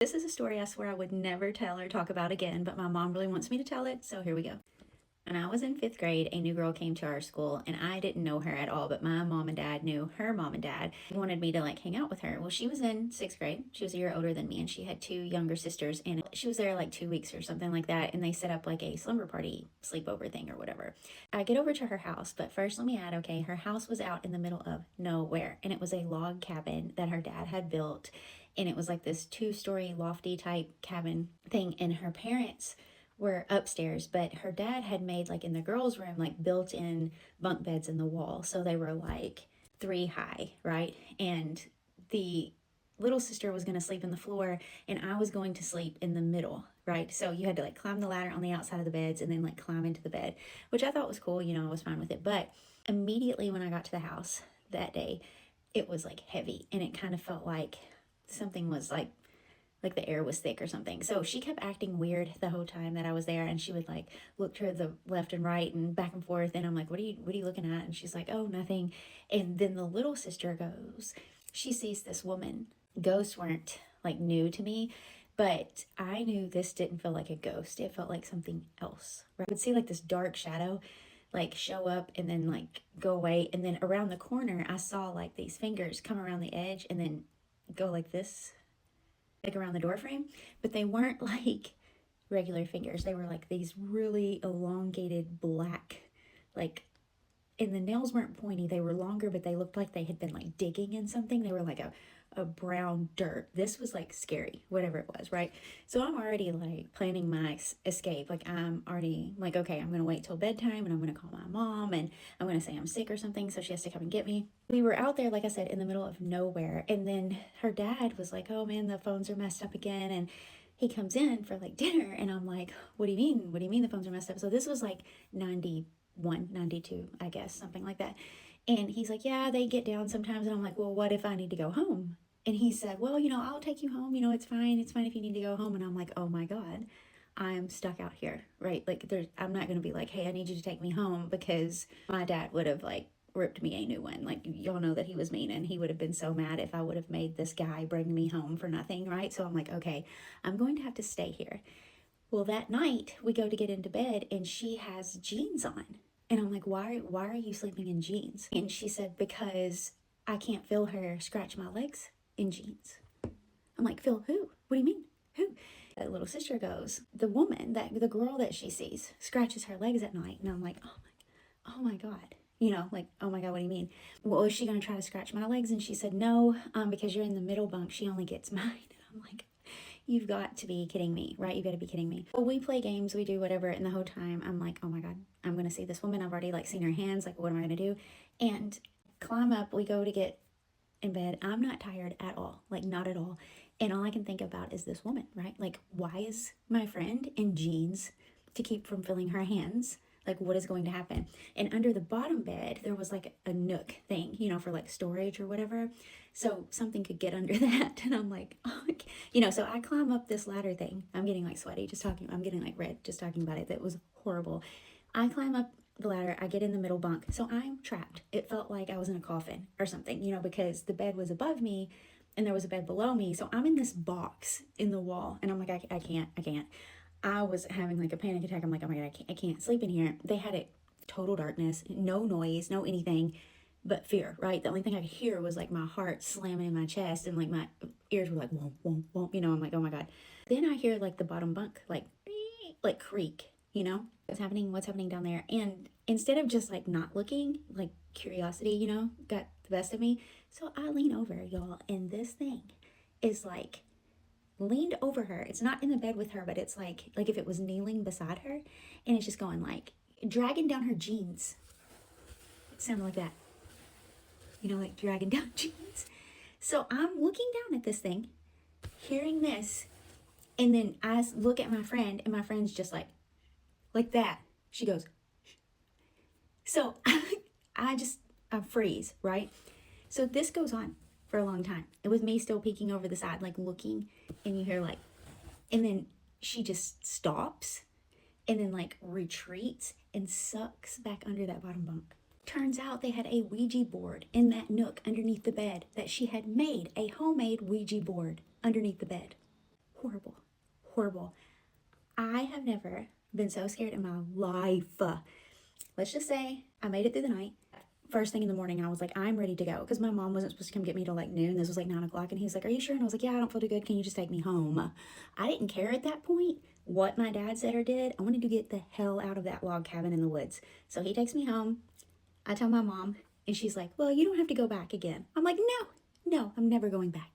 This is a story I swear I would never tell or talk about again, but my mom really wants me to tell it, so here we go. When I was in 5th grade, a new girl came to our school, and I didn't know her at all, but my mom and dad knew her mom and dad. They wanted me to hang out with her. Well, she was in 6th grade. She was a year older than me, and she had 2 younger sisters, and she was there 2 weeks or something like that, and they set up a slumber party sleepover thing or whatever. I get over to her house, but first let me add, okay, her house was out in the middle of nowhere, and it was a log cabin that her dad had built, and it was this 2-story lofty type cabin thing, and her parents were upstairs, but her dad had made in the girls' room built-in bunk beds in the wall, so they were 3 high, right? And the little sister was going to sleep in the floor, and I was going to sleep in the middle, right? So you had to climb the ladder on the outside of the beds and then climb into the bed, which I thought was cool. I was fine with it. But immediately when I got to the house that day, it was heavy, and it kind of felt like something was the air was thick or something. So she kept acting weird the whole time that I was there, and she would look to the left and right and back and forth, and I'm like, what are you looking at? And she's like, oh, nothing. And then the little sister goes, she sees this woman. Ghosts weren't new to me, but I knew this didn't feel like a ghost. It felt like something else, right? I would see this dark shadow show up and then go away, and then around the corner I saw these fingers come around the edge and then go like this, around the door frame, but they weren't regular fingers. They were these really elongated black, and the nails weren't pointy. They were longer, but they looked like they had been digging in something. They were a brown dirt. This was scary, whatever it was, right? So I'm already planning my escape. I'm already okay, I'm gonna wait till bedtime, and I'm gonna call my mom, and I'm gonna say I'm sick or something, so she has to come and get me. We were out there, like I said, in the middle of nowhere, and then her dad was oh man, the phones are messed up again, and he comes in for dinner, and I'm like, what do you mean? What do you mean the phones are messed up? So this was 91, 92, I guess, something like that. And he's like, yeah, they get down sometimes. And I'm like, well, what if I need to go home? And he said, well, I'll take you home. It's fine. It's fine if you need to go home. And I'm like, oh my God, I'm stuck out here, right? I'm not going to be hey, I need you to take me home, because my dad would have ripped me a new one. Y'all know that he was mean, and he would have been so mad if I would have made this guy bring me home for nothing, right? So I'm like, okay, I'm going to have to stay here. Well, that night we go to get into bed, and she has jeans on. And I'm like, why are you sleeping in jeans? And she said, because I can't feel her scratch my legs in jeans. I'm like, feel who? What do you mean? Who? The little sister goes, the girl that she sees scratches her legs at night. And I'm like, oh my God. Oh my God, what do you mean? Well, is she going to try to scratch my legs? And she said, no, because you're in the middle bunk, she only gets mine. And I'm like, you've got to be kidding me, right? You got to be kidding me. Well, we play games, we do whatever, and the whole time I'm like, oh my God, I'm going to see this woman. I've already seen her hands. What am I going to do? And climb up, we go to get in bed. I'm not tired at all, not at all. And all I can think about is this woman, right? Why is my friend in jeans to keep from feeling her hands? What is going to happen? And under the bottom bed, there was a nook thing, for storage or whatever. So something could get under that. And I'm like, oh, so I climb up this ladder thing. I'm getting sweaty just talking. I'm getting red just talking about it. That was horrible. I climb up the ladder. I get in the middle bunk. So I'm trapped. It felt like I was in a coffin or something, because the bed was above me and there was a bed below me. So I'm in this box in the wall, and I'm like, I can't. I was having a panic attack. I'm like, oh my God, I can't sleep in here. They had it total darkness, no noise, no anything but fear, right? The only thing I could hear was my heart slamming in my chest, and my ears were whoa, whoa, whoa, I'm like, oh my God. Then I hear the bottom bunk, creak, what's happening down there. And instead of just not looking, curiosity, got the best of me. So I lean over, y'all, and this thing is leaned over her. It's not in the bed with her, but it's like if it was kneeling beside her, and it's just going dragging down her jeans. It sounded like that, dragging down jeans. So I'm looking down at this thing, hearing this, and then I look at my friend, and my friend's just like that. She goes, shh. So I freeze, right? So this goes on for a long time. It was me still peeking over the side, looking, and you hear and then she just stops, and then retreats and sucks back under that bottom bunk. Turns out they had a Ouija board in that nook underneath the bed that she had made, a homemade Ouija board underneath the bed. horrible. I have never been so scared in my life. Let's just say I made it through the night. First thing in the morning, I was like, I'm ready to go. Because my mom wasn't supposed to come get me till like noon. This was like 9 o'clock. And he's like, are you sure? And I was like, yeah, I don't feel too good. Can you just take me home? I didn't care at that point what my dad said or did. I wanted to get the hell out of that log cabin in the woods. So he takes me home. I tell my mom, and she's like, well, you don't have to go back again. I'm like, no, I'm never going back.